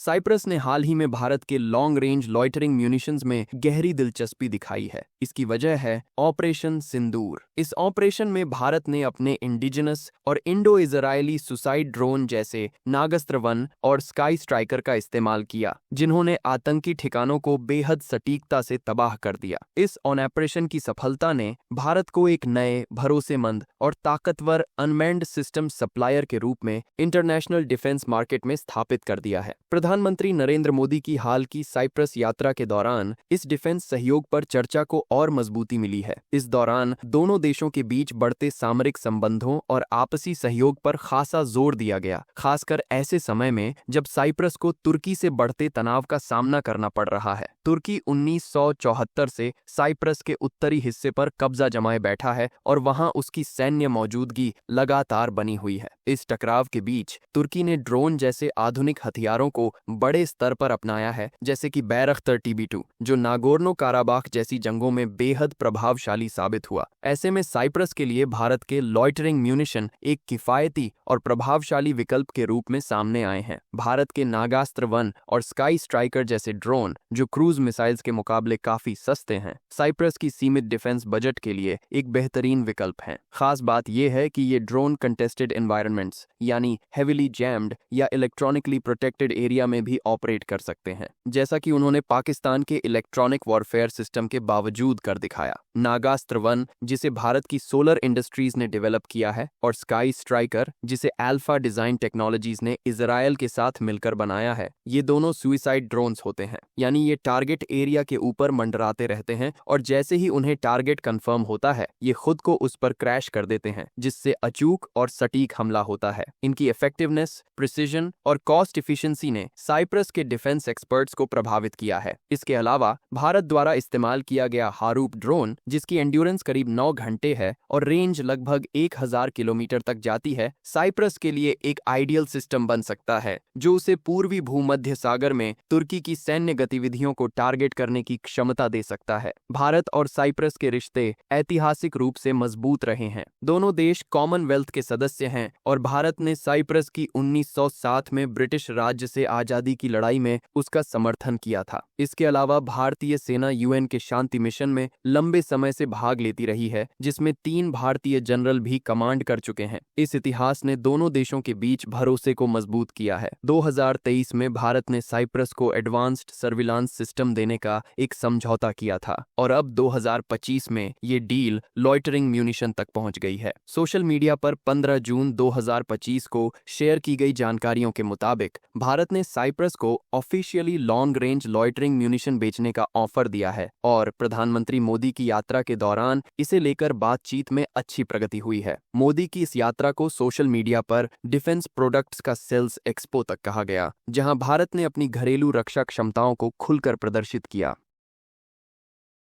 Cyprus ने हाल ही में भारत के लॉन्ग रेंज लॉइटरिंग म्यूनिशंस में गहरी दिलचस्पी दिखाई है। इसकी वजह है ऑपरेशन सिंदूर। इस ऑपरेशन में भारत ने अपने इंडिजिनस और इंडो इजरायली सुसाइड ड्रोन जैसे नागास्त्र 1 और स्काई स्ट्राइकर का इस्तेमाल किया, जिन्होंने आतंकी ठिकानों को बेहद सटीकता से तबाह कर दिया। इस ऑपरेशन की सफलता ने भारत को एक नए, भरोसेमंद और ताकतवर अनमैन्ड सिस्टम सप्लायर के रूप में इंटरनेशनल डिफेंस मार्केट में स्थापित कर दिया है। प्रधानमंत्री नरेंद्र मोदी की हाल की साइप्रस यात्रा के दौरान इस डिफेंस सहयोग पर चर्चा को और मजबूती मिली है। इस दौरान दोनों देशों के बीच बढ़ते सामरिक संबंधों और आपसी सहयोग पर खासा जोर दिया गया, खासकर ऐसे समय में जब साइप्रस को तुर्की से बढ़ते तनाव का सामना करना पड़ रहा है। तुर्की 1974 से साइप्रस के उत्तरी हिस्से पर कब्जा जमाए बैठा है और वहां उसकी सैन्य मौजूदगी लगातार बनी हुई है। इस टकराव के बीच तुर्की ने ड्रोन जैसे आधुनिक हथियारों को बड़े स्तर पर अपनाया है, जैसे कि बैरख्तर TB2, जो नागोर्नो काराबाख जैसी जंगों में बेहद प्रभावशाली साबित हुआ। ऐसे में साइप्रस के लिए भारत के लॉइटरिंग म्यूनिशन एक किफायती और प्रभावशाली विकल्प के रूप में सामने आए हैं। भारत के नागास्त्र 1 और स्काई स्ट्राइकर जैसे ड्रोन, जो क्रूज मिसाइल्स के मुकाबले काफी सस्ते हैं, साइप्रस की सीमित डिफेंस बजट के लिए एक बेहतरीन विकल्प हैं। खास बात यह है कि ये ड्रोन कंटेस्टेड एनवायरनमेंट्स यानी हेविली जैम्ड या इलेक्ट्रॉनिकली प्रोटेक्टेड एरिया में भी ऑपरेट कर सकते हैं, जैसा कि उन्होंने पाकिस्तान के इलेक्ट्रॉनिक वॉरफेयर सिस्टम के बावजूद कर दिखाया। नागास्त्र 1, जिसे भारत की सोलर इंडस्ट्रीज ने डेवलप किया है, और स्काई स्ट्राइकर, जिसे अल्फा डिजाइन टेक्नोलॉजीज ने इजरायल के साथ मिलकर बनाया है, ये दोनों सुइसाइड ड्रोन्स होते हैं, यानी ये टारगेट एरिया के ऊपर मंडराते रहते हैं और जैसे ही उन्हें टारगेट कंफर्म होता है, ये खुद को उस पर क्रैश कर देते हैं, जिससे अचूक और सटीक हमला होता है। इनकी इफेक्टिवनेस, प्रिसिजन और कॉस्ट इफिशिएंसी ने साइप्रस के डिफेंस एक्सपर्ट्स को प्रभावित किया है। इसके अलावा भारत द्वारा इस्तेमाल किया गया हारूप ड्रोन, जिसकी एंड्योरेंस करीब 9 घंटे है और रेंज लगभग 1000 किलोमीटर तक जाती है, साइप्रस के लिए एक आइडियल सिस्टम बन सकता है, जो उसे पूर्वी भूमध्य सागर में तुर्की की सैन्य गतिविधियों को टारगेट करने की क्षमता दे सकता है। भारत और साइप्रस के रिश्ते ऐतिहासिक रूप से मजबूत रहे हैं। दोनों देश कॉमनवेल्थ के सदस्य हैं और भारत ने साइप्रस की 1907 में ब्रिटिश राज्य से आजादी की लड़ाई में उसका समर्थन किया था। इसके अलावा भारतीय सेना UN के शांति मिशन में लंबे समय से भाग लेती रही है, जिसमें 3 भारतीय जनरल भी कमांड कर चुके हैं। इस इतिहास ने दोनों देशों के बीच भरोसे को मजबूत किया है। 2023 में भारत ने साइप्रस को एडवांस्ड सर्विलांस सिस्टम देने का एक समझौता किया था और अब 2025 में ये डील लॉइटरिंग म्यूनिशन तक पहुंच गई है। सोशल मीडिया पर 15 जून 2025 को शेयर की गई जानकारियों के मुताबिक भारत ने साइप्रस को officially long range loitering munition बेचने का ऑफर दिया है और प्रधानमंत्री मोदी की यात्रा के दौरान इसे लेकर बातचीत में अच्छी प्रगति हुई है। मोदी की इस यात्रा को सोशल मीडिया पर डिफेंस प्रोडक्ट्स का सेल्स एक्सपो तक कहा गया, जहां भारत ने अपनी घरेलू रक्षा क्षमताओं को खुलकर प्रदर्शित किया।